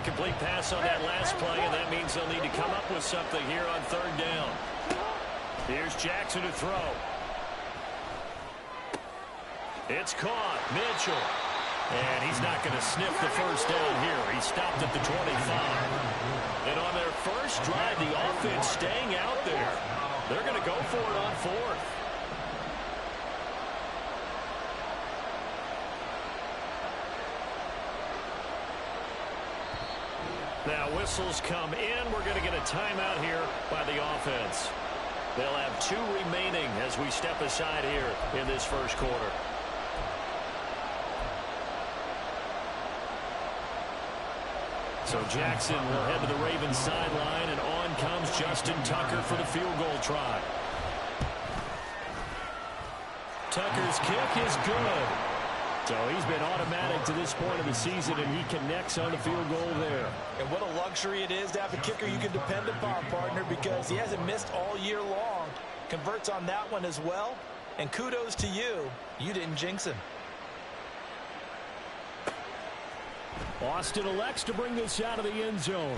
Incomplete pass on that last play, and that means they'll need to come up with something here on third down. Here's Jackson to throw. It's caught. Mitchell. And he's not going to sniff the first down here. He stopped at the 25. And on their first drive, the offense staying out there. They're going to go for it on fourth. Now whistles come in. We're going to get a timeout here by the offense. They'll have 2 remaining as we step aside here in this first quarter. So Jackson will head to the Ravens sideline, and on comes Justin Tucker for the field goal try. Tucker's kick is good. So he's been automatic to this point of the season, and he connects on the field goal there. And what a luxury it is to have a kicker you can depend upon, partner, because he hasn't missed all year long. Converts on that one as well, and kudos to you. You didn't jinx him. Austin elects to bring this out of the end zone.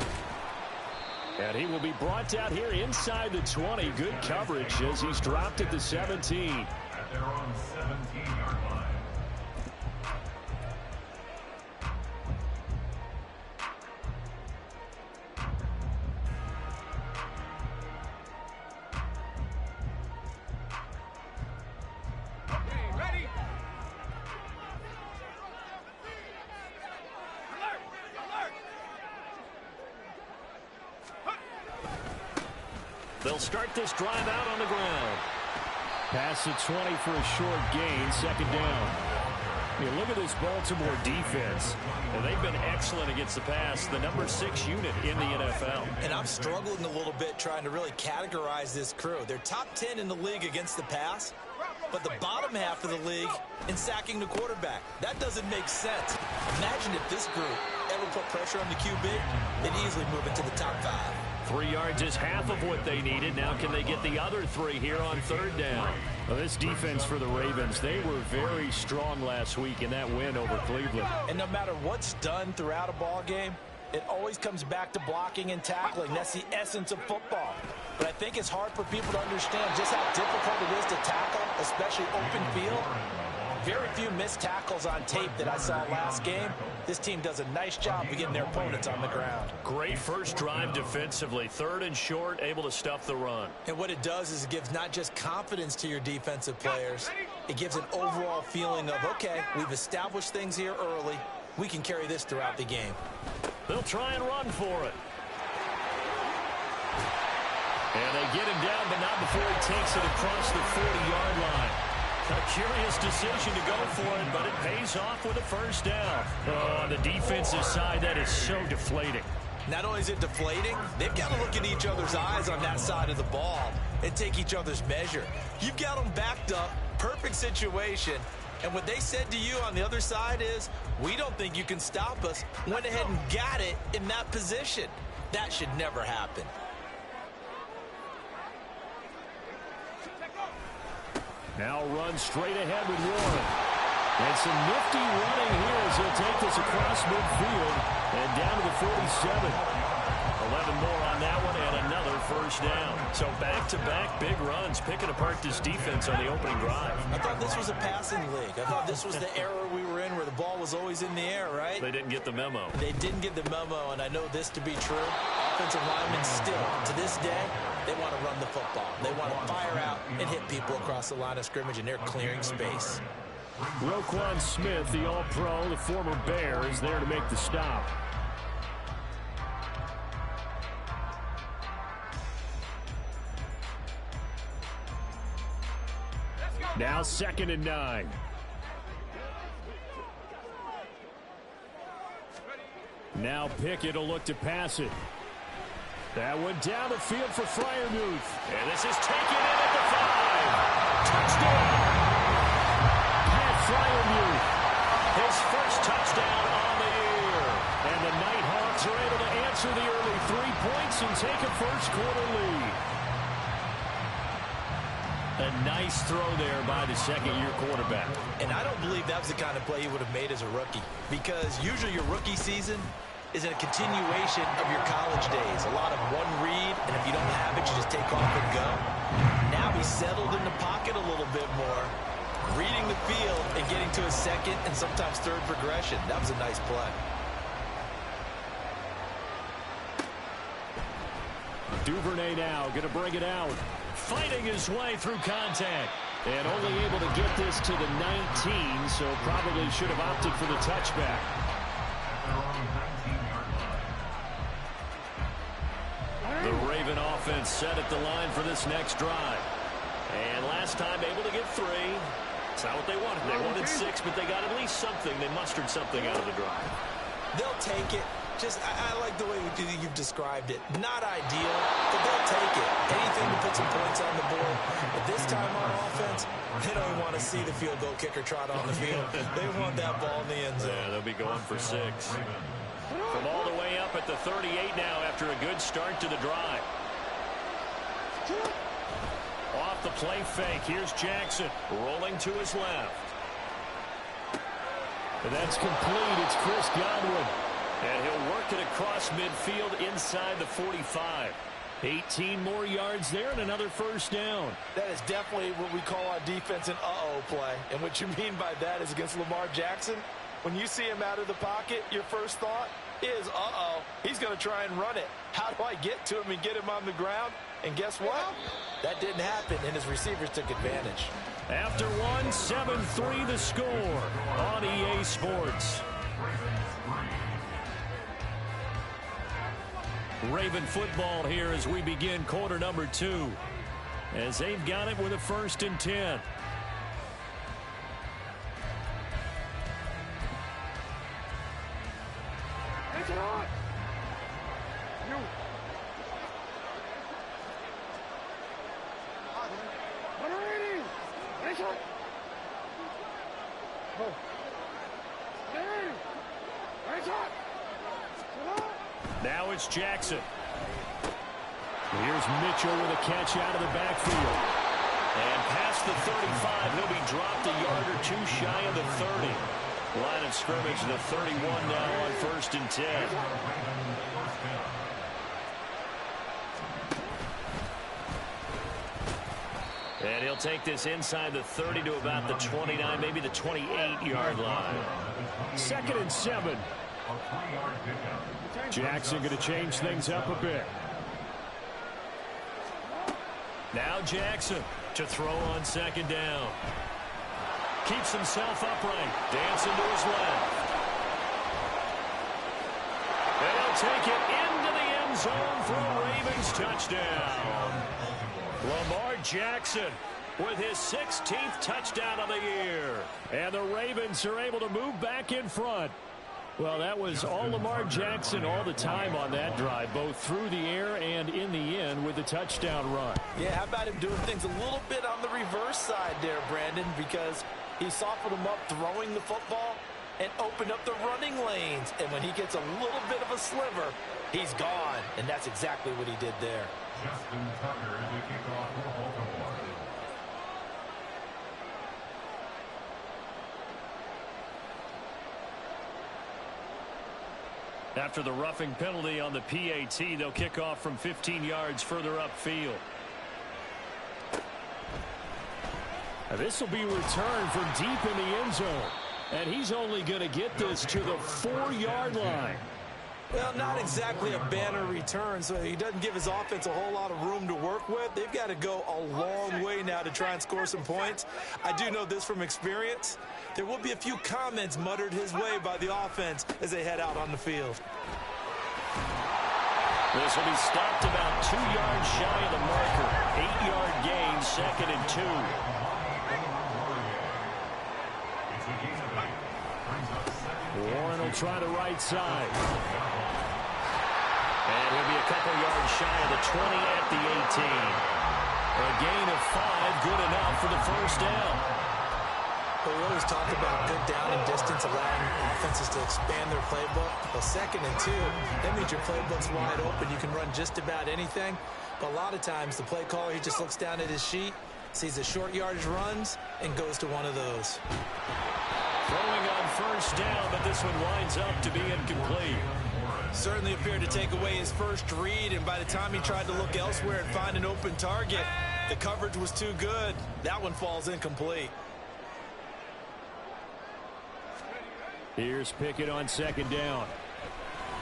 And he will be brought out here inside the 20. Good coverage as he's dropped at the 17. At their own 17-yard line. They'll start this drive out on the ground. Pass at 20 for a short gain, second down. You look at this Baltimore defense, and they've been excellent against the pass, the number 6 unit in the NFL. And I'm struggling a little bit trying to really categorize this crew. They're top 10 in the league against the pass, but the bottom half of the league in sacking the quarterback. That doesn't make sense. Imagine if this group ever put pressure on the QB, they'd easily move into the top 5. 3 yards is half of what they needed. Now can they get the other 3 here on third down? Well, this defense for the Ravens, they were very strong last week in that win over Cleveland. And no matter what's done throughout a ball game, it always comes back to blocking and tackling. That's the essence of football. But I think it's hard for people to understand just how difficult it is to tackle, especially open field. Very few missed tackles on tape that I saw last game. This team does a nice job of getting their opponents on the ground. Great first drive defensively. 3rd and short, able to stuff the run. And what it does is it gives not just confidence to your defensive players. It gives an overall feeling of, okay, we've established things here early. We can carry this throughout the game. They'll try and run for it. And they get him down, but not before he takes it across the 40-yard line. A curious decision to go for it, but it pays off with a first down. On the defensive side, that is so deflating. Not only is it deflating, they've got to look in each other's eyes on that side of the ball and take each other's measure. You've got them backed up, perfect situation, and what they said to you on the other side is, we don't think you can stop us. Went ahead and got it in that position. That should never happen. Now run straight ahead with Warren. And some nifty running here as he'll take this across midfield and down to the 47. 11 more on that one and another first down. So back-to-back big runs, picking apart this defense on the opening drive. I thought this was a passing league. I thought this was the era we were in where the ball was always in the air, right? They didn't get the memo. They didn't get the memo, and I know this to be true. Offensive linemen still, to this day, they want to run the football. They want to fire out and hit people across the line of scrimmage, and they're clearing space. Roquan Smith, the All-Pro, the former Bear, is there to make the stop. Now 2nd and 9. Now Pickett will look to pass it. That went down the field for Freiermuth. And this is taken in at the 5. Touchdown! Pat Freiermuth. His first touchdown on the year. And the Nighthawks are able to answer the early 3 points and take a first-quarter lead. A nice throw there by the second-year quarterback. And I don't believe that was the kind of play he would have made as a rookie. Because usually your rookie season, is a continuation of your college days. A lot of one read, and if you don't have it, you just take off and go. Now he's settled in the pocket a little bit more, reading the field and getting to his second and sometimes third progression. That was a nice play. Duvernay now going to bring it out. Fighting his way through contact. And only able to get this to the 19, so probably should have opted for the touchback. The Raven offense set at the line for this next drive. And last time able to get 3. It's not what they wanted. They wanted 6, but they got at least something. They mustered something out of the drive. They'll take it. I like the way you've described it. Not ideal, but they'll take it. Anything to put some points on the board. But this time on offense, they don't want to see the field goal kicker trot on the field. They want that ball in the end zone. Yeah, they'll be going for 6. From all the way up at the 38 now after a good start to the drive. Off the play fake. Here's Jackson rolling to his left. And that's complete. It's Chris Godwin. And he'll work it across midfield inside the 45. 18 more yards there and another first down. That is definitely what we call our defense an uh-oh play. And what you mean by that is against Lamar Jackson, when you see him out of the pocket, your first thought is, uh-oh, he's going to try and run it. How do I get to him and get him on the ground? And guess what? That didn't happen, and his receivers took advantage. After one, 7-3 the score on EA Sports. Raven football here as we begin quarter number 2. As they've got it with a 1st and 10. Now it's Jackson. Here's Mitchell with a catch out of the backfield. And past the 35, he'll be dropped a yard or 2 shy of the 30. Line of scrimmage, the 31 now on 1st and 10. And he'll take this inside the 30 to about the 29, maybe the 28-yard line. 2nd and 7. Jackson going to change things up a bit. Now Jackson to throw on 2nd down. Keeps himself upright. Dancing to his left. And he'll take it into the end zone for a Ravens touchdown. Lamar Jackson with his 16th touchdown of the year. And the Ravens are able to move back in front. Well, that was all Lamar Jackson all the time on that drive, both through the air and in the end with the touchdown run. Yeah, how about him doing things a little bit on the reverse side there, Brandon, because he softened him up throwing the football and opened up the running lanes. And when he gets a little bit of a sliver, he's gone. And that's exactly what he did there. Justin Tucker is the kickoff for Baltimore. After the roughing penalty on the PAT, they'll kick off from 15 yards further upfield. Now this will be returned from deep in the end zone. And he's only going to get this to the 4-yard line. Well, not exactly a banner return, so he doesn't give his offense a whole lot of room to work with. They've got to go a long way now to try and score some points. I do know this from experience. There will be a few comments muttered his way by the offense as they head out on the field. This will be stopped about 2 yards shy of the marker. 8-yard gain, 2nd and 2. Warren will try the right side. And he'll be a couple yards shy of the 20 at the 18. A gain of 5, good enough for the 1st down. Well, we always talk about good down and distance, allowing offenses to expand their playbook. Well, 2nd and 2, that means your playbook's wide open. You can run just about anything. But a lot of times, the play caller, he just looks down at his sheet, sees the short yardage runs, and goes to one of those. Throwing on 1st down, but this one winds up to be incomplete. Certainly appeared to take away his first read, and by the time he tried to look elsewhere and find an open target, the coverage was too good. That one falls incomplete. Here's Pickett on second down.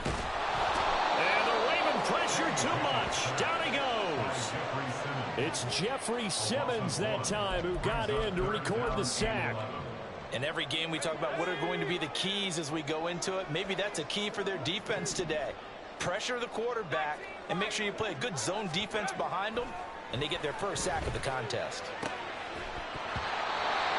And the Raven pressure too much. Down he goes. It's Jeffrey Simmons that time who got in to record the sack. In every game we talk about what are going to be the keys as we go into it. Maybe that's a key for their defense today. Pressure the quarterback and make sure you play a good zone defense behind them, and they get their first sack of the contest.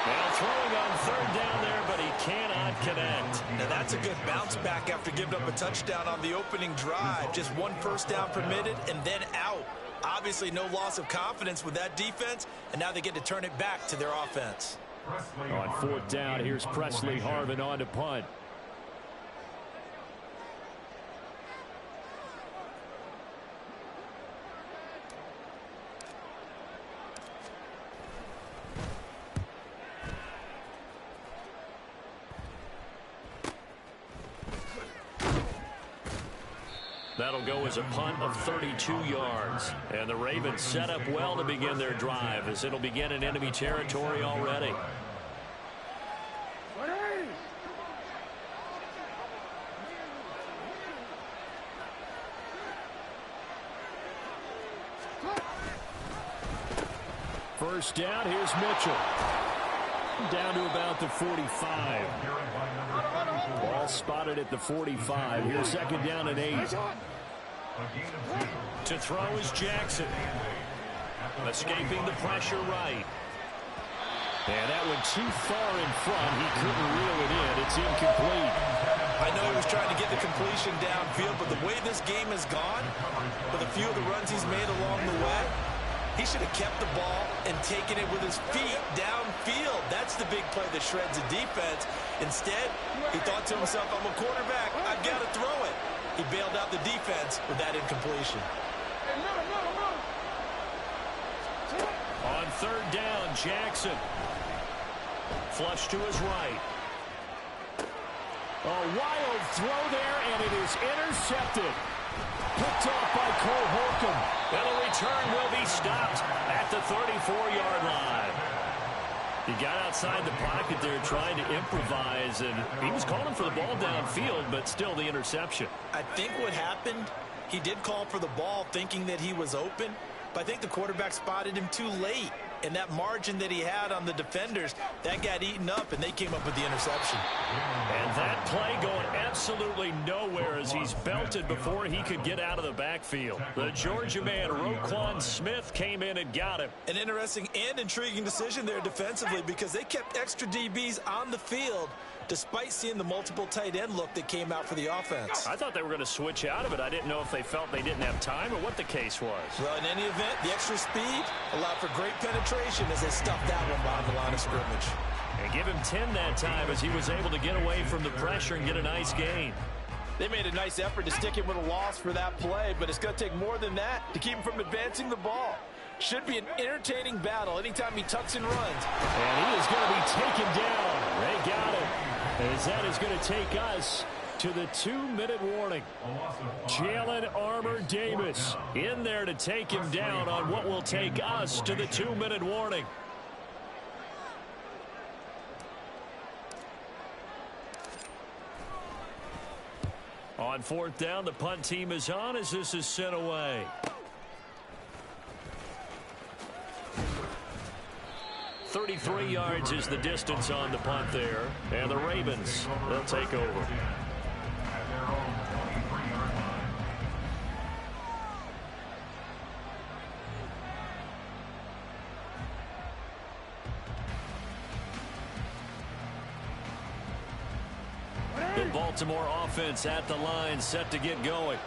Now throwing on third down there, but he cannot connect. Now that's a good bounce back after giving up a touchdown on the opening drive. Just one first down permitted and then out. Obviously no loss of confidence with that defense, and now they get to turn it back to their offense. On fourth down, here's Presley Harvin on to punt. That'll go as a punt of 32 yards. And the Ravens set up well to begin their drive as it'll begin in enemy territory already. First down, here's Mitchell. Down to about the 45. Ball spotted at the 45. Here's second down and 8. To throw is Jackson. Escaping the pressure right. And that went too far in front. He couldn't reel it in. It's incomplete. I know he was trying to get the completion downfield, but the way this game has gone, with a few of the runs he's made along the way, he should have kept the ball and taken it with his feet downfield. That's the big play that shreds the defense. Instead, he thought to himself, I'm a quarterback, I've got to throw it. He bailed out the defense with that incompletion. On third down, Jackson. Flush to his right. A wild throw there, and it is intercepted. Picked off by Cole Holcomb. And the return will be stopped at the 34-yard line. He got outside the pocket there trying to improvise, and he was calling for the ball downfield, but still the interception. I think what happened, he did call for the ball thinking that he was open, but I think the quarterback spotted him too late. And that margin that he had on the defenders, that got eaten up, and they came up with the interception. And that play going absolutely nowhere as he's belted before he could get out of the backfield. The Georgia man, Roquan Smith, came in and got him. An interesting and intriguing decision there defensively because they kept extra DBs on the field despite seeing the multiple tight end look that came out for the offense. I thought they were going to switch out of it. I didn't know if they felt they didn't have time or what the case was. Well, in any event, the extra speed allowed for great penetration as they stuffed that one behind the line of scrimmage. And give him 10 that time as he was able to get away from the pressure and get a nice gain. They made a nice effort to stick him with a loss for that play, but it's going to take more than that to keep him from advancing the ball. Should be an entertaining battle anytime he tucks and runs. And he is going to be taken down. They got him. As that is going to take us to the 2-minute warning. Jalen Armour-Davis in there to take him down on what will take us to the 2-minute warning. On fourth down, the punt team is on as this is sent away. 33 yards is the distance on the punt there. And the Ravens, they'll take over. The Baltimore offense at the line, set to get going.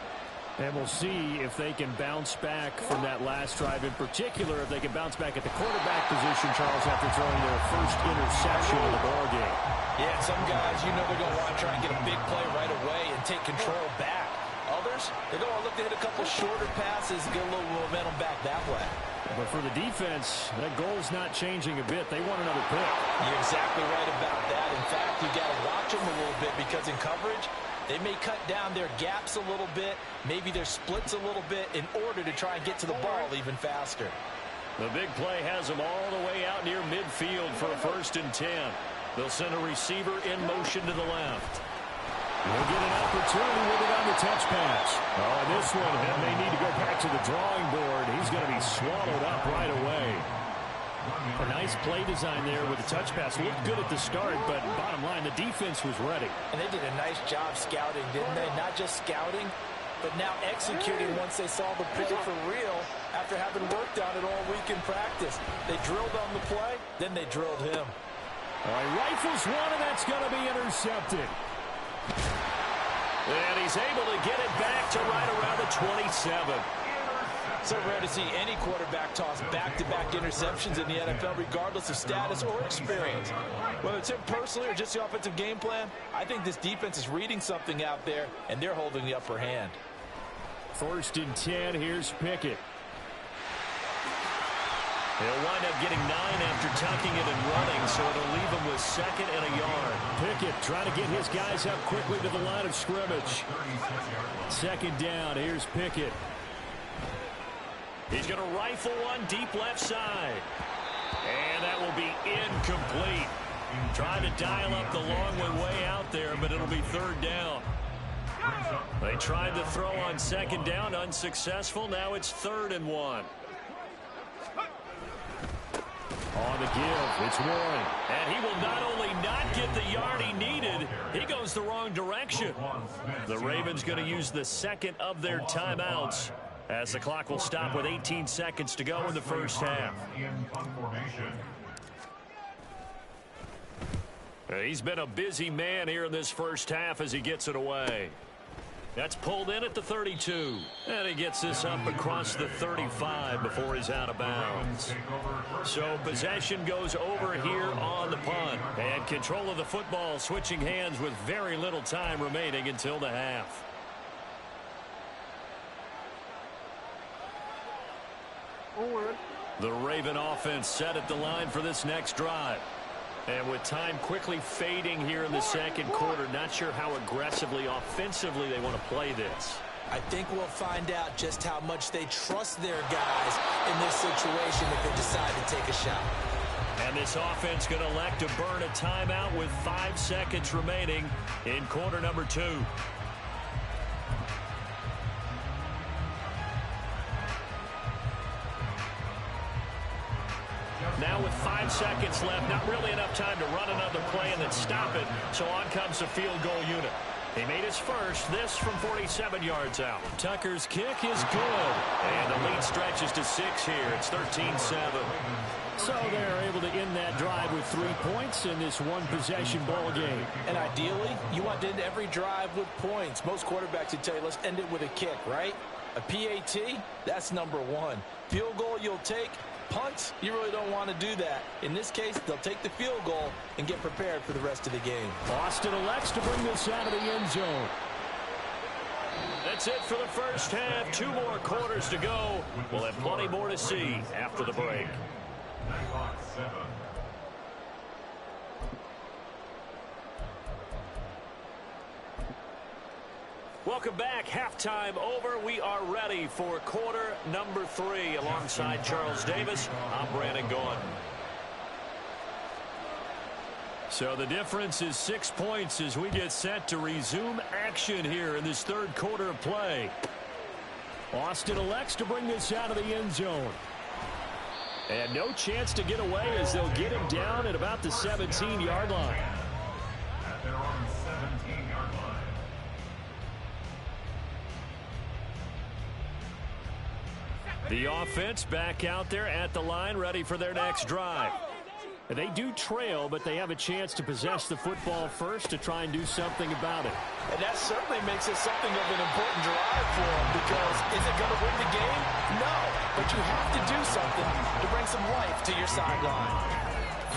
And we'll see if they can bounce back from that last drive. In particular, if they can bounce back at the quarterback position, Charles, after throwing their first interception of the ballgame. Yeah, some guys, you know they're going to want to try and get a big play right away and take control back. Others, they're going to look to hit a couple shorter passes and get a little momentum back that way. But for the defense, that goal's not changing a bit. They want another pick. You're exactly right about that. In fact, you got to watch them a little bit because in coverage, They may cut down their gaps a little bit, maybe their splits a little bit in order to try and get to the ball even faster. The big play has them all the way out near midfield for a 1st and 10. They'll send a receiver in motion to the left. We'll get an opportunity with it on the touch pass. Oh, and this one may need to go back to the drawing board. He's going to be swallowed up right away. A nice play design there with the touch pass. Looked good at the start, but bottom line, the defense was ready. And they did a nice job scouting, didn't they? Not just scouting, but now executing once they saw the play for real after having worked on it all week in practice. They drilled on the play, then they drilled him. All right, rifles one, and that's going to be intercepted. And he's able to get it back to right around the 27. So rare to see any quarterback toss back-to-back interceptions in the NFL, regardless of status or experience. Whether it's him personally or just the offensive game plan, I think this defense is reading something out there, and they're holding the upper hand. 1st and 10, here's Pickett. He'll wind up getting 9 after tucking it and running, so it'll leave him with 2nd and a yard. Pickett trying to get his guys up quickly to the line of scrimmage. 2nd down, here's Pickett. He's going to rifle one deep left side. And that will be incomplete. Trying to dial up the long one way out there, but it'll be 3rd down. They tried to throw on 2nd down, unsuccessful. Now it's 3rd and 1. On the give, it's Warren. And he will not only not get the yard he needed, he goes the wrong direction. The Ravens going to use the 2nd of their timeouts, as the clock will stop with 18 seconds to go in the first half. He's been a busy man here in this first half as he gets it away. That's pulled in at the 32. And he gets this up across the 35 before he's out of bounds. So possession goes over here on the punt. And control of the football switching hands with very little time remaining until the half. The Raven offense set at the line for this next drive. And with time quickly fading here in the 2nd quarter, not sure how aggressively, offensively they want to play this. I think we'll find out just how much they trust their guys in this situation if they decide to take a shot. And this offense going to elect to burn a timeout with 5 seconds remaining in quarter number 2. Now with 5 seconds left, not really enough time to run another play and then stop it. So on comes the field goal unit. He made his first, this from 47 yards out. Tucker's kick is good. And the lead stretches to 6 here. It's 13-7. So they're able to end that drive with 3 points in this one-possession ball game. And ideally, you want to end every drive with points. Most quarterbacks would tell you, let's end it with a kick, right? A PAT, that's number 1. Field goal you'll take. Punts, you really don't want to do that. In this case, they'll take the field goal and get prepared for the rest of the game. Austin elects to bring this out of the end zone. That's it for the first half. 2 more quarters to go. We'll have plenty more to see after the break. Welcome back. Halftime over. We are ready for quarter number 3. Alongside Charles Davis, I'm Brandon Gaughan. So the difference is 6 points as we get set to resume action here in this 3rd quarter of play. Austin elects to bring this out of the end zone. And no chance to get away as they'll get him down at about the 17-yard line. At their own 17-yard line. The offense back out there at the line, ready for their next drive. They do trail, but they have a chance to possess the football first to try and do something about it. And that certainly makes it something of an important drive for them, because is it going to win the game? No, but you have to do something to bring some life to your sideline.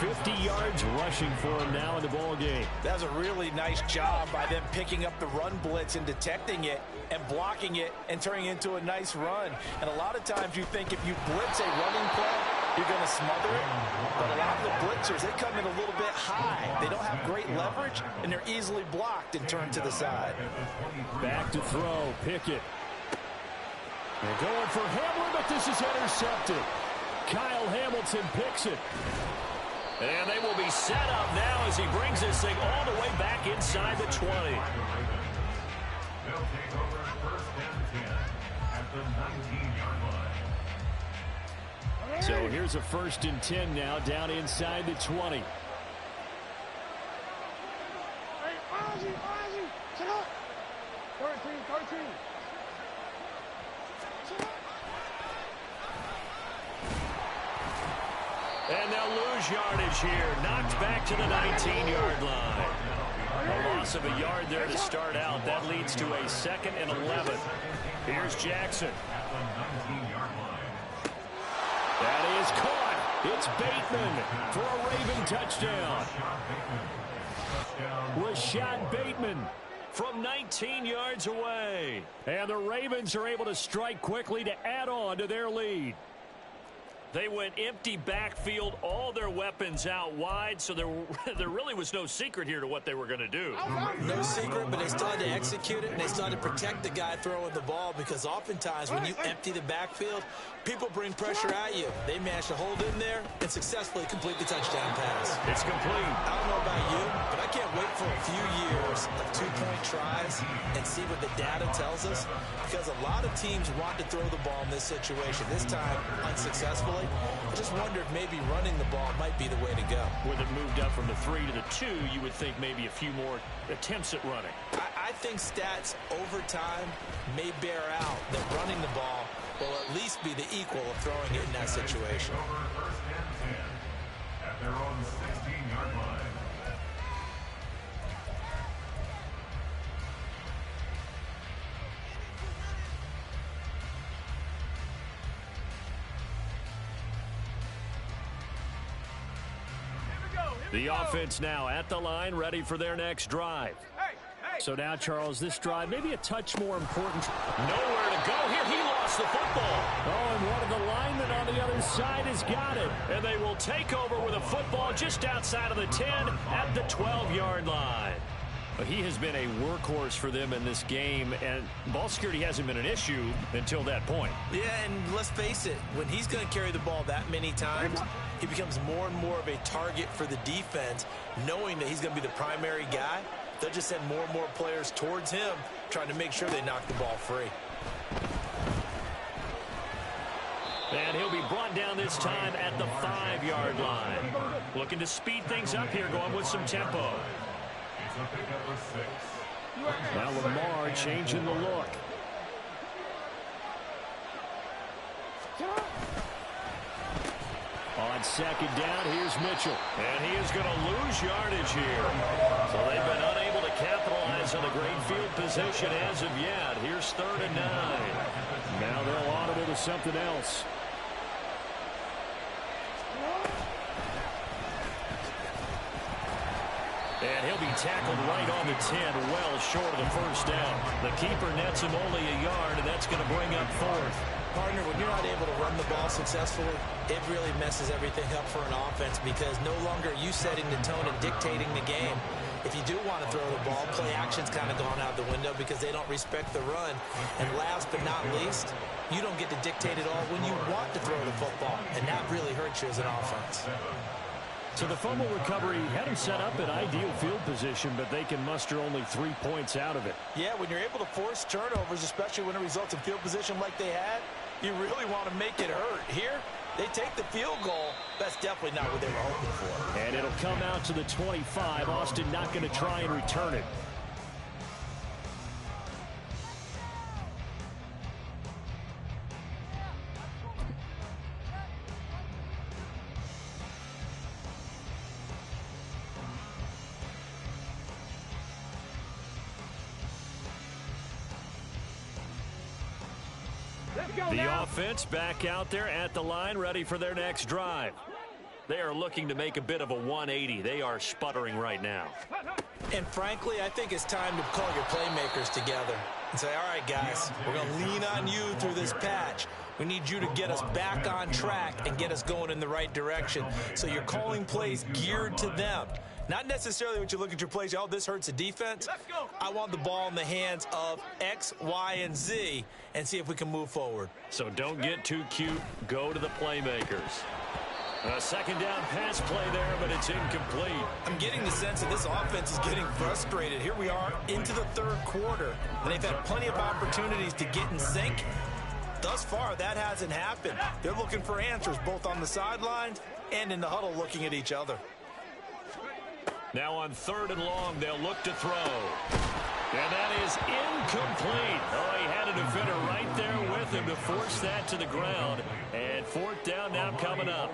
50 yards rushing for him now in the ball game. That was a really nice job by them picking up the run blitz and detecting it and blocking it and turning it into a nice run. And a lot of times you think if you blitz a running play, you're going to smother it. But a lot of the blitzers, they come in a little bit high. They don't have great leverage, and they're easily blocked and turned to the side. Back to throw, Pickett. They're going for Hamlin, but this is intercepted. Kyle Hamilton picks it. And they will be set up now as he brings this thing all the way back inside the 20. They'll take over first and 10 at the 19-yard line. So here's a first and 10 now down inside the 20. And they'll lose yardage here. Knocked back to the 19-yard line. A loss of a yard there to start out. That leads to a 2nd and 11. Here's Jackson. That is caught. It's Bateman for a Raven touchdown. Rashad Bateman from 19 yards away. And the Ravens are able to strike quickly to add on to their lead. They went empty backfield, all their weapons out wide, so there really was no secret here to what they were going to do. No secret, but they still had to execute it, and they still had to protect the guy throwing the ball, because oftentimes when you empty the backfield, people bring pressure at you. They managed to hold in there and successfully complete the touchdown pass. It's complete. I don't know about you, but I can't wait for a few years of two-point tries and see what the data tells us, because a lot of teams want to throw the ball in this situation. This time, unsuccessfully. I just wonder if maybe running the ball might be the way to go. With it moved up from the 3 to the 2, you would think maybe a few more attempts at running. I think stats over time may bear out that running the ball will at least be the equal of throwing it in that situation. Over first and 10 at their own 16-yard line. The offense now at the line, ready for their next drive. So now, Charles, this drive maybe a touch more important. Nowhere to go here. He lost the football. Oh, and one of the linemen on the other side has got it. And they will take over with a football just outside of the 10 at the 12-yard line. He has been a workhorse for them in this game, and ball security hasn't been an issue until that point. Yeah, and let's face it, when he's going to carry the ball that many times, he becomes more and more of a target for the defense, knowing that he's going to be the primary guy. They'll just send more and more players towards him, trying to make sure they knock the ball free. And he'll be brought down this time at the 5-yard line. Looking to speed things up here, going with some tempo. Now Lamar changing the look. On 2nd down, here's Mitchell. And he is going to lose yardage here. So they've been unable to capitalize on a great field position as of yet. Here's 3rd and 9. Now they'll audible to something else. And he'll be tackled right on the 10, well short of the first down. The keeper nets him only a yard, and that's going to bring up 4th. Partner, when you're not able to run the ball successfully, it really messes everything up for an offense, because no longer are you setting the tone and dictating the game. If you do want to throw the ball, play action's kind of gone out the window because they don't respect the run. And last but not least, you don't get to dictate it all when you want to throw the football, and that really hurts you as an offense. So the fumble recovery had them set up in ideal field position, but they can muster only 3 points out of it. Yeah, when you're able to force turnovers, especially when it results in field position like they had, you really want to make it hurt. Here, they take the field goal. That's definitely not what they were hoping for. And it'll come out to the 25. Austin not going to try and return it. The offense back out there at the line, ready for their next drive. They are looking to make a bit of a 180. They are sputtering right now. And frankly, I think it's time to call your playmakers together. and say, all right, guys, we're going to lean on you through this patch. We need you to get us back on track and get us going in the right direction. So you're calling plays geared to them. Not necessarily when you look at your plays, oh, this hurts the defense. I want the ball in the hands of X, Y, and Z and see if we can move forward. So don't get too cute. Go to the playmakers. A second down pass play there, but it's incomplete. I'm getting the sense that this offense is getting frustrated. Here we are into the third quarter, and they've had plenty of opportunities to get in sync. Thus far, that hasn't happened. They're looking for answers both on the sidelines and in the huddle looking at each other. Now on 3rd and long, they'll look to throw. And that is incomplete. Oh, he had a defender right there with him to force that to the ground. And 4th down now coming up.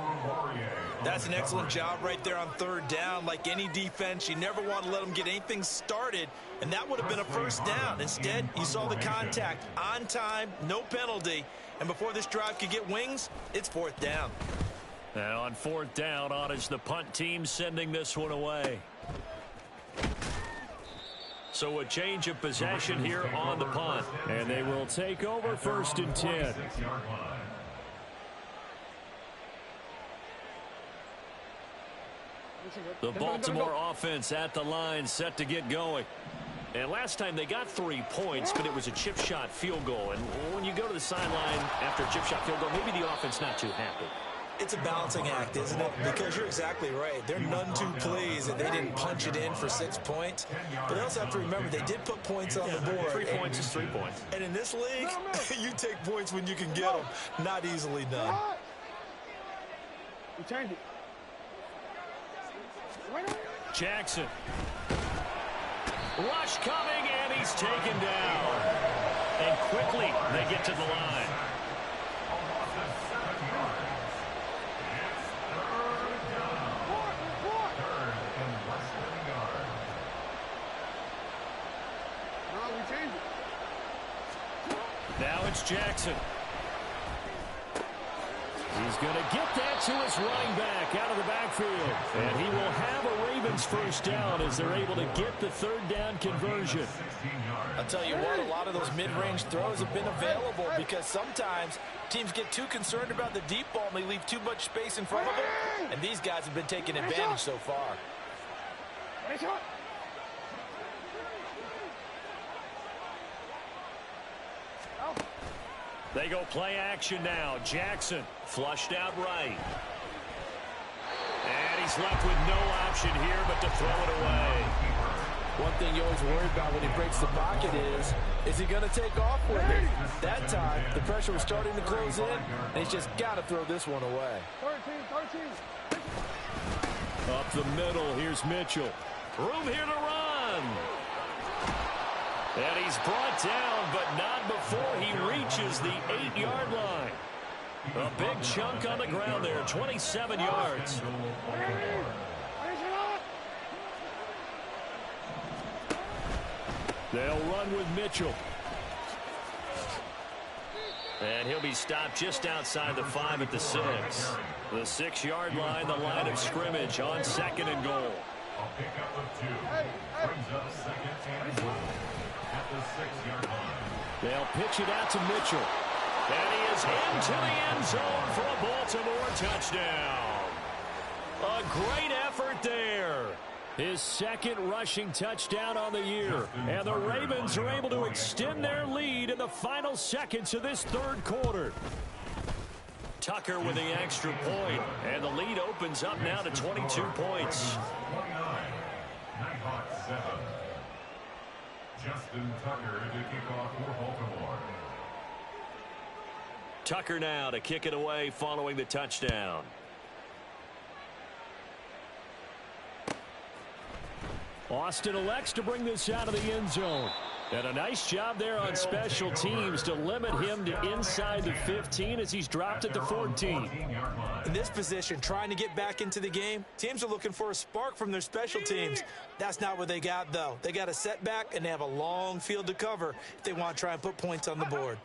That's an excellent job right there on 3rd down. Like any defense, you never want to let them get anything started, and that would have been a 1st down. Instead, you saw the contact on time, no penalty, and before this drive could get wings, it's 4th down. Now on 4th down, on is the punt team sending this one away. So a change of possession here on the punt. And they will take over 1st and 10. The Baltimore offense at the line set to get going. And last time they got 3 points, but it was a chip shot field goal. And when you go to the sideline after a chip shot field goal, maybe the offense not too happy. It's a balancing act, isn't it? Because you're exactly right. They're none too pleased that they didn't punch it in for 6 points. But they also have to remember they did put points on the board. 3 points is 3 points. And in this league, you take points when you can get them. Not easily done. We changed it. Jackson. Rush coming, and he's taken down. And quickly they get to the line. Now it's Jackson. He's going to get that to his running back out of the backfield. And he will have a Ravens 1st down as they're able to get the 3rd down conversion. I'll tell you what, a lot of those mid-range throws have been available because sometimes teams get too concerned about the deep ball and they leave too much space in front of them. And these guys have been taking advantage so far. They go play action now. Jackson flushed out right. And he's left with no option here but to throw it away. One thing you always worry about when he breaks the pocket is he going to take off with it? That time, the pressure was starting to close in, and he's just got to throw this one away. 13. Up the middle, here's Mitchell. Room here to run. And he's brought down, but not before he reaches the 8-yard line. A big chunk on the ground there, 27 yards. They'll run with Mitchell. And he'll be stopped just outside the 5 at the 6. The 6-yard line, the line of scrimmage on 2nd and goal. A pickup of 2. Brings up 2nd and goal at the 6-yard line. They'll pitch it out to Mitchell. And he is into the end zone for a Baltimore touchdown. A great effort there. His 2nd rushing touchdown on the year. And the Ravens are able to extend their lead in the final seconds of this 3rd quarter. Tucker with the extra point. And the lead opens up now to 22 points. 29. Nighthawks 7. Justin Tucker to kick off for Baltimore. Tucker now to kick it away following the touchdown. Austin elects to bring this out of the end zone. And a nice job there on special teams to limit him to inside the 15 as he's dropped at the 14. In this position, trying to get back into the game, teams are looking for a spark from their special teams. That's not what they got, though. They got a setback, and they have a long field to cover if they want to try and put points on the board.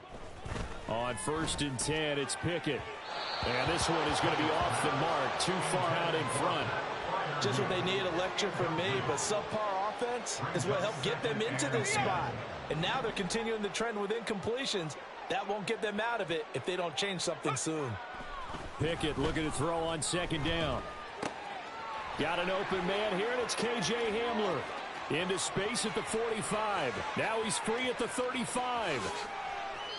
On 1st and 10, it's Pickett. And this one is going to be off the mark, too far out in front. Just what they need, a lecture from me, but subpar offense is what helped get them into this spot. And now they're continuing the trend with incompletions. That won't get them out of it if they don't change something soon. Pickett looking to throw on second down. Got an open man here, and it's K.J. Hamler. Into space at the 45. Now he's free at the 35.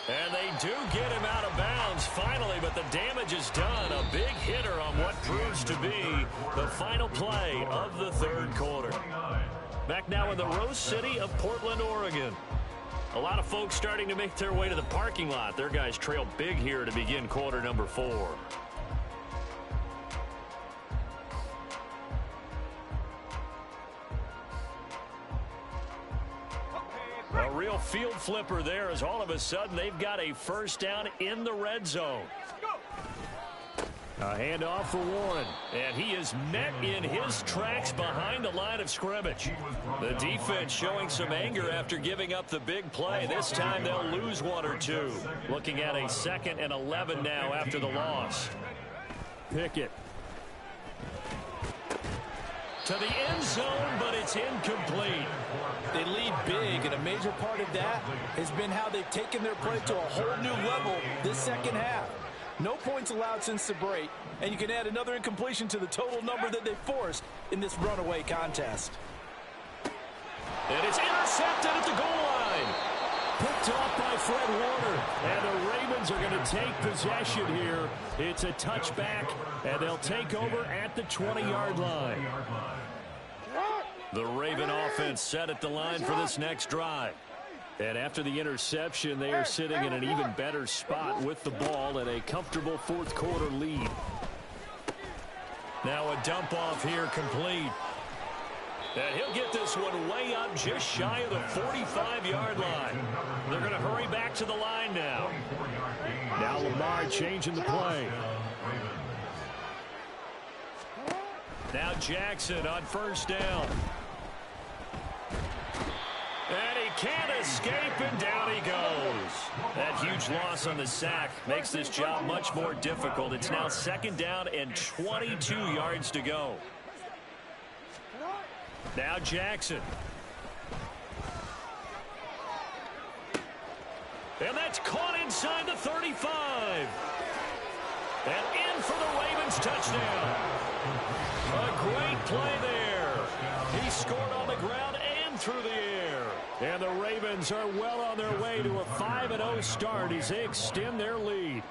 And they do get him out of bounds finally, but the damage is done. A big hitter on what proves to be the final play of the third quarter. Back now in the Rose City of Portland, Oregon. A lot of folks starting to make their way to the parking lot. Their guys trail big here to begin quarter number 4. A real field flipper there as all of a sudden they've got a first down in the red zone. A handoff for Warren, and he is met in his tracks behind the line of scrimmage. The defense showing some anger after giving up the big play. This time they'll lose 1 or 2. Looking at a 2nd and 11 now after the loss. Pickett. To the end zone, but it's incomplete. They lead big, and a major part of that has been how they've taken their play to a whole new level this second half. No points allowed since the break, and you can add another incompletion to the total number that they forced in this runaway contest. And it's intercepted at the goal line. Picked off by Fred Warner, and the Ravens are going to take possession here. It's a touchback, and they'll take over at the 20-yard line. The Raven offense set at the line for this next drive. And after the interception, they are sitting in an even better spot with the ball and a comfortable fourth quarter lead. Now a dump off here complete. And he'll get this one way up just shy of the 45-yard line. They're going to hurry back to the line now. Now Lamar changing the play. Now Jackson on first down. And he can't escape, and down he goes. That huge loss on the sack makes this job much more difficult. It's now 2nd down and 22 yards to go. Now Jackson. And that's caught inside the 35. And in for the Ravens touchdown. A great play there. He scored on the ground and through the air. And the Ravens are well on their way to a 5-0 start as they extend their lead.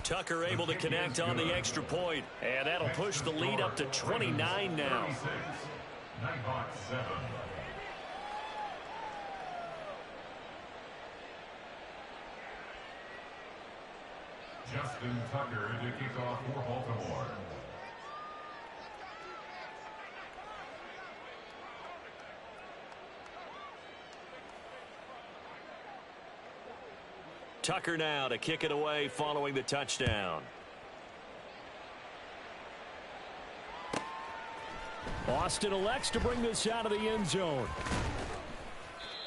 Tucker able to connect on the extra point, and that'll push the lead up to 29 now. Justin Tucker to kick off for Baltimore. Tucker now to kick it away following the touchdown. Austin elects to bring this out of the end zone.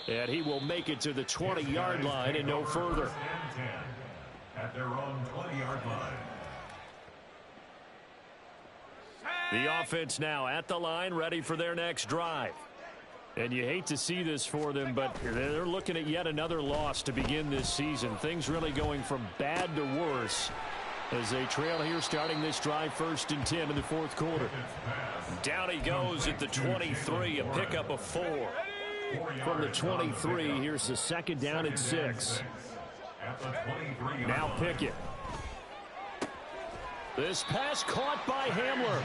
And he will make it to the 20-yard line and no further. At their own 20-yard line. The offense now at the line, ready for their next drive. And you hate to see this for them, but they're looking at yet another loss to begin this season. Things really going from bad to worse as they trail here starting this drive 1st and 10 in the fourth quarter. Down he goes at the 23, a pickup of 4. From the 23, here's the 2nd down and 6. Now Pickett. This pass caught by Hamler.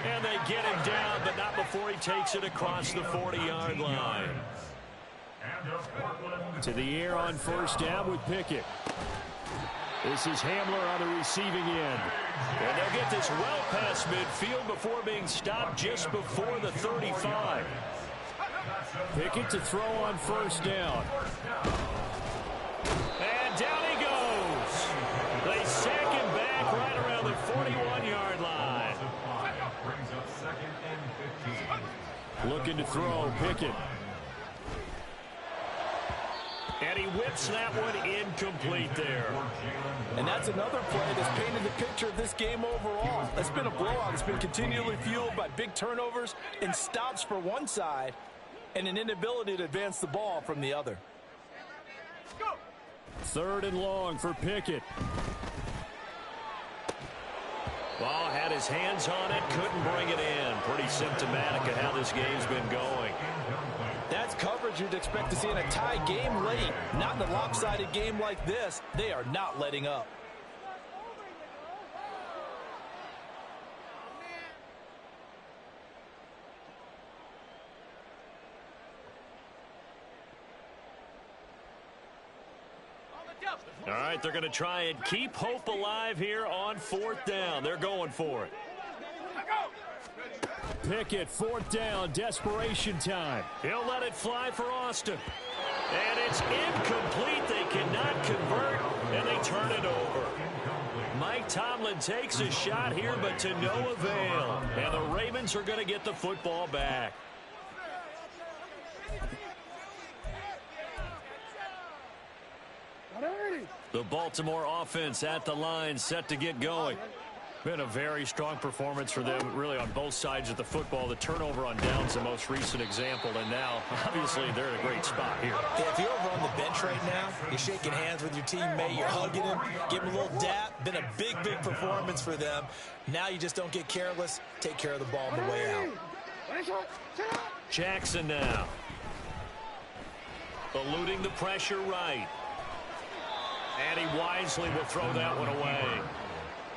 And they get him down, but not before he takes it across the 40-yard line. To the air on first down with Pickett. This is Hamler on the receiving end. And they'll get this well past midfield before being stopped just before the 35. Pickett to throw on first down. And down he goes. They sack him back right around the 41-yard line. Looking to throw, Pickett. And he whips that one incomplete there. And that's another play that's painted the picture of this game overall. It's been a blowout. It's been continually fueled by big turnovers and stops for one side and an inability to advance the ball from the other. Third and long for Pickett. Ball had his hands on it, couldn't bring it in. Pretty symptomatic of how this game's been going. That's coverage you'd expect to see in a tie game late. Not in a lopsided game like this. They are not letting up. All right, they're going to try and keep hope alive here on fourth down. They're going for it. Pickett, fourth down, desperation time. He'll let it fly for Austin. And it's incomplete. They cannot convert, and they turn it over. Mike Tomlin takes a shot here, but to no avail. And the Ravens are going to get the football back. The Baltimore offense at the line, set to get going. Been a very strong performance for them, really, on both sides of the football. The turnover on downs, the most recent example, and now, obviously, they're in a great spot here. Yeah, if you're over on the bench right now, you're shaking hands with your teammate, you're hugging him, giving him a little dap. Been a big, big performance for them. Now you just don't get careless. Take care of the ball on the way out. Jackson now. Eluding the pressure right. And he wisely will throw that one away.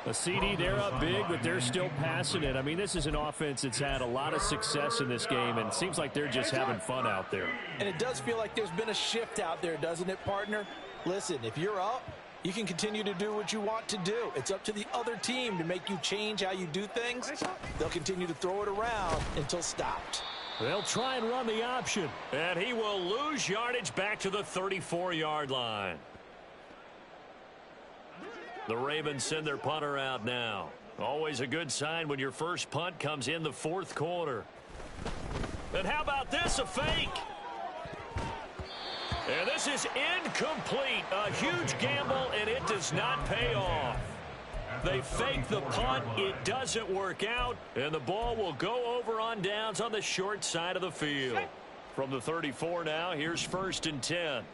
A CD, they're up big, but they're still passing it. I mean, this is an offense that's had a lot of success in this game, and it seems like they're just having fun out there. And it does feel like there's been a shift out there, doesn't it, partner? Listen, if you're up, you can continue to do what you want to do. It's up to the other team to make you change how you do things. They'll continue to throw it around until stopped. They'll try and run the option, and he will lose yardage back to the 34-yard line. The Ravens send their punter out now. Always a good sign when your first punt comes in the fourth quarter. And how about this, a fake? And this is incomplete. A huge gamble, and it does not pay off. They fake the punt. It doesn't work out, and the ball will go over on downs on the short side of the field. From the 34 now, here's 1st and 10.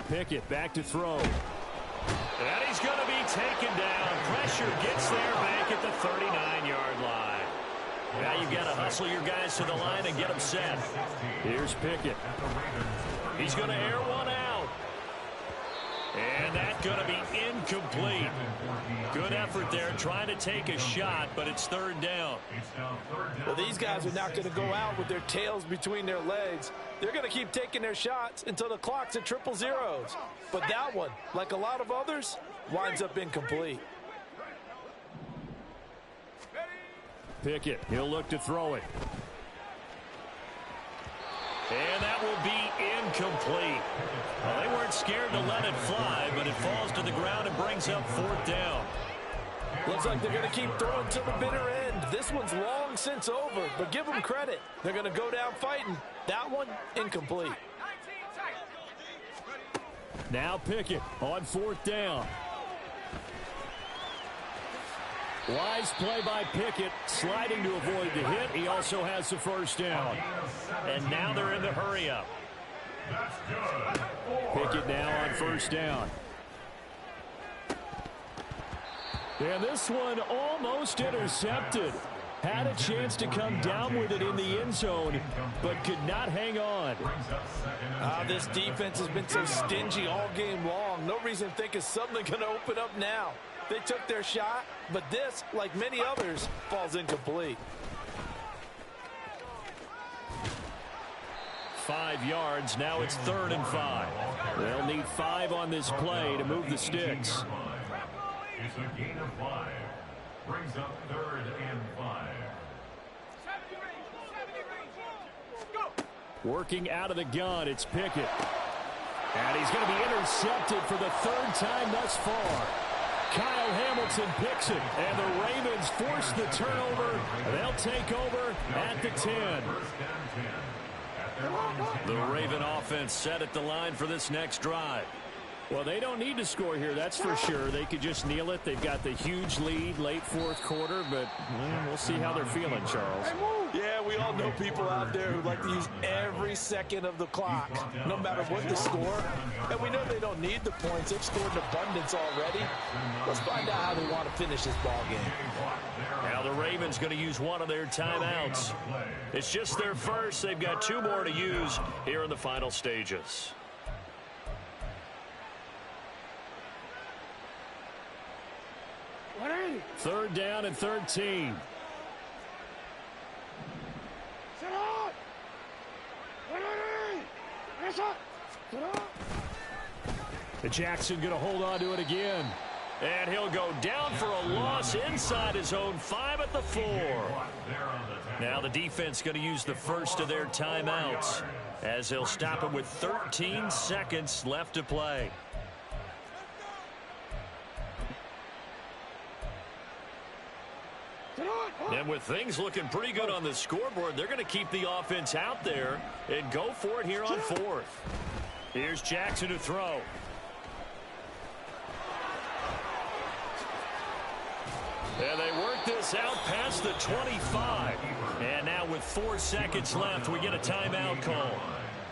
Pickett back to throw. And he's going to be taken down. Pressure gets there back at the 39-yard line. Now you've got to hustle your guys to the line and get them set. Here's Pickett. He's going to air one out. And that's going to be incomplete. Good effort there trying to take a shot, but it's 3rd down. Well, these guys are not going to go out with their tails between their legs. They're going to keep taking their shots until the clock's at 000. But that one, like a lot of others, winds up incomplete. Pickett, he'll look to throw it. And that will be incomplete. Well, they weren't scared to let it fly, but it falls to the ground and brings up 4th down. Looks like they're going to keep throwing to the bitter end. This one's long since over, but give them credit. They're going to go down fighting. That one, incomplete. Now Pickett on 4th down. Wise play by Pickett, sliding to avoid the hit. He also has the 1st down. And now they're in the hurry-up. Pickett now on 1st down. And this one almost intercepted. Had a chance to come down with it in the end zone, but could not hang on. This defense has been so stingy all game long. No reason to think it's suddenly going to open up now. They took their shot, but this, like many others, falls incomplete. 5 yards. Now it's 3rd and 5. They'll need 5 on this play to move the sticks. It's a gain of 5. Brings up 3rd and 5. Working out of the gun, it's Pickett. And he's going to be intercepted for the 3rd time thus far. Kyle Hamilton picks it, and the Ravens force the turnover. They'll take over at the 10. The Raven offense set at the line for this next drive. Well, they don't need to score here, that's for sure. They could just kneel it. They've got the huge lead late fourth quarter, but we'll see how they're feeling, Charles. Yeah, we all know people out there who like to use every second of the clock, no matter what the score. And we know they don't need the points. They've scored in abundance already. Let's find out how they want to finish this ball game. Now the Ravens going to use one of their timeouts. It's just their first. They've got 2 more to use here in the final stages. Third down and 13. Jackson going to hold on to it again. And he'll go down for a loss inside his own 5 at the 4. Now the defense going to use the first of their timeouts as they'll stop it with 13 seconds left to play. And with things looking pretty good on the scoreboard, they're going to keep the offense out there and go for it here on 4th. Here's Jackson to throw. And they work this out past the 25. And now with 4 seconds left, we get a timeout call.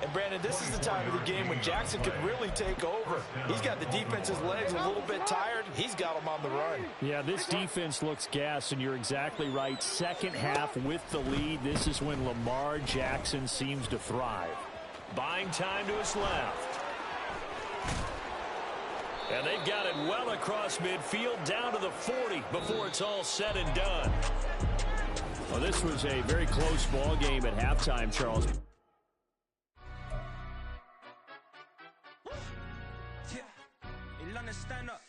And, Brandon, this is the time of the game when Jackson could really take over. He's got the defense's legs a little bit tired. He's got them on the run. Yeah, this defense looks gassed, and you're exactly right. Second half with the lead, this is when Lamar Jackson seems to thrive. Buying time to his left. And they've got it well across midfield down to the 40 before it's all said and done. Well, this was a very close ball game at halftime, Charles. Stand up.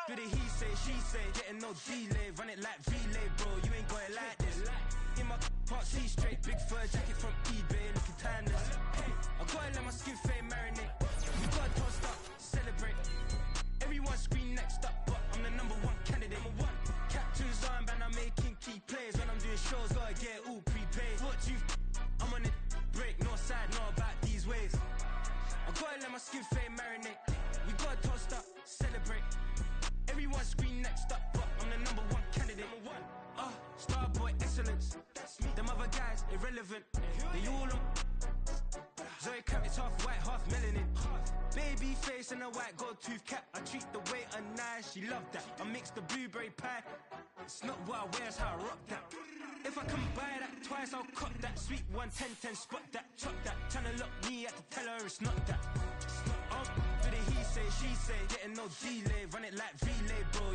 Do the he say, she say, getting no delay, run it like relay, bro. You ain't got it like this. In my can't see straight, big fur jacket from eBay, looking timeless. I gotta let my skin fade marinate. We gotta toast up, celebrate. Everyone scream next up, but I'm the #1 candidate. Captain's armband, I'm making key plays when I'm doing shows. Gotta get all prepaid. What you? I'm on it break, no side, no about these ways. I gotta let my skin fade marinate. We gotta toast up, celebrate. Everyone scream next up, but I'm the #1 candidate. Starboy excellence. Them other guys irrelevant. They all on. Zoe Crab is half white, half melanin. Baby face and a white gold tooth cap. I treat the waiter nice, she love that. I mix the blueberry pie. It's not what I wear, it's how I rock that. If I come buy that twice, I'll cut that. Sweet 110, spot that, chop that. Tryna lock me at the teller, it's not that. Do the he say, she say, getting no delay, run it like relay, bro.